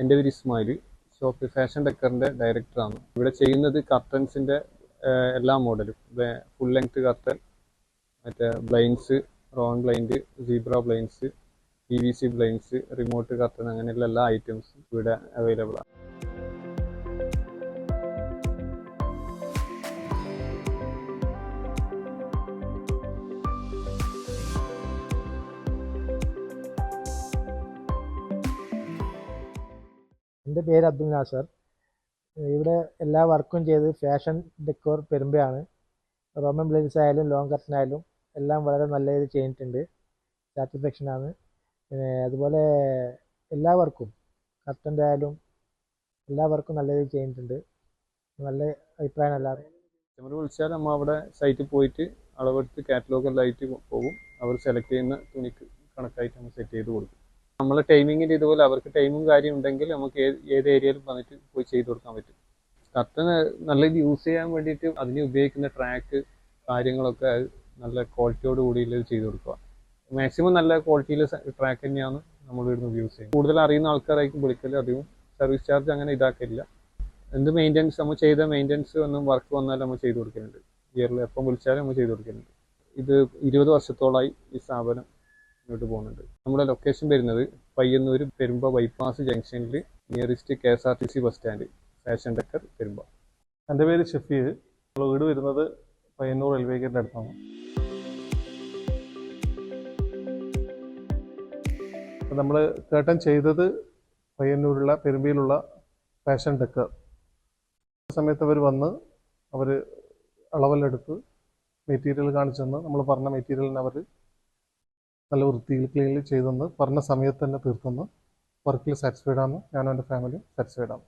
എൻ്റെ പേര് Ismail. Shop fashion ഡെക്കറിൻ്റെ ഡയറക്ടറാണ്. ഇവിടെ ചെയ്യുന്നത് കർട്ടൻസിൻ്റെ എല്ലാ മോഡലും, ഫുൾ ലെങ്ത് കർട്ടൻ, മറ്റേ blinds, Ron blind, zebra blinds, PVC blinds, remote curtain, അങ്ങനെയുള്ള എല്ലാ ഐറ്റംസും ഇവിടെ അവൈലബിൾ ആണ്. എൻ്റെ പേര് അബ്ദുൽ നാസർ. ഇവിടെ എല്ലാ വർക്കും ചെയ്ത് ഫാഷൻ ഡെക്കോർ പെരുമ്പയാണ്. റോമൻ ബ്ലൈൻഡ്സ് ആയാലും ലോങ് കർട്ടൻ ആയാലും എല്ലാം വളരെ നല്ല രീതിയിൽ ചെയ്തിട്ടുണ്ട്. സാറ്റിസ്ഫാക്ഷനാണ്. അതുപോലെ എല്ലാ വർക്കും കർട്ടൻ്റെ ആയാലും എല്ലാ വർക്കും നല്ല രീതിയിൽ ചെയ്തിട്ടുണ്ട്. നല്ല അഭിപ്രായം എല്ലാവരും. കസ്റ്റമർ വിളിച്ചാൽ നമ്മൾ അവിടെ സൈറ്റിൽ പോയിട്ട് അളവെടുത്ത് കാറ്റലോഗ് എല്ലാം ആയിട്ട് പോകും. അവർ സെലക്ട് ചെയ്യുന്ന തുണിക്ക് കണക്കായിട്ട് നമ്മൾ സെറ്റ് ചെയ്ത് കൊടുക്കും. നമ്മളെ ടൈമിങ്ങിൻ്റെ ഇതുപോലെ അവർക്ക് ടൈമും കാര്യം ഉണ്ടെങ്കിൽ നമുക്ക് ഏത് ഏരിയയിലും വന്നിട്ട് പോയി ചെയ്ത് കൊടുക്കാൻ പറ്റും. കർട്ടൻ നല്ല രീതിയിൽ യൂസ് ചെയ്യാൻ വേണ്ടിയിട്ട് അതിന് ഉപയോഗിക്കുന്ന ട്രാക്ക് കാര്യങ്ങളൊക്കെ നല്ല ക്വാളിറ്റിയോട് കൂടിയിൽ ചെയ്ത് കൊടുക്കുക. മാക്സിമം നല്ല ക്വാളിറ്റിയിൽ ട്രാക്ക് തന്നെയാണ് നമ്മൾ ഇവിടുന്ന് യൂസ് ചെയ്യുന്നത്. കൂടുതൽ അറിയുന്ന ആൾക്കാരായിരിക്കും വിളിക്കൽ. അധികം സർവീസ് ചാർജ് അങ്ങനെ ഇതാക്കില്ല. എന്ത് മെയിൻ്റെനൻസ് നമ്മൾ ചെയ്ത മെയിൻ്റെനൻസ് ഒന്നും വർക്ക് വന്നാലും നമ്മൾ ചെയ്ത് കൊടുക്കുന്നുണ്ട്. ഇയറിൽ എപ്പം വിളിച്ചാലും നമ്മൾ ചെയ്ത് കൊടുക്കുന്നുണ്ട്. ഇത് 20 വർഷത്തോളമായി ഈ സ്ഥാപനം മുന്നോട്ട് പോകുന്നുണ്ട്. നമ്മുടെ ലൊക്കേഷൻ വരുന്നത് പയ്യന്നൂർ പെരുമ്പ ബൈപ്പാസ് ജംഗ്ഷനിൽ nearest KSRTC bus stand, fashion decor Perumba. എൻ്റെ പേര് ഷഫീർ. വീട് വരുന്നത് പയ്യന്നൂർ റെയിൽവേ ഗേറ്റിൻ്റെ അടുത്താണ്. നമ്മൾ കേട്ടൻ ചെയ്തത് പയ്യന്നൂരുള്ള പെരുമ്പയിലുള്ള ഫാഷൻ ഡെക്കർ. ആ സമയത്ത് അവർ വന്ന് അവർ അളവെല്ലെടുത്ത് മെറ്റീരിയൽ കാണിച്ചെന്ന് നമ്മൾ പറഞ്ഞ മെറ്റീരിയലിന് അവർ നല്ല വൃത്തിയിൽ ക്ലീനിൽ ചെയ്തെന്ന് പറഞ്ഞ സമയത്ത് തന്നെ തീർത്തെന്ന് വർക്കിൽ സാറ്റിസ്ഫൈഡ് ആണ്. ഞാനും എൻ്റെ ഫാമിലി സാറ്റിസ്ഫൈഡ് ആണ്.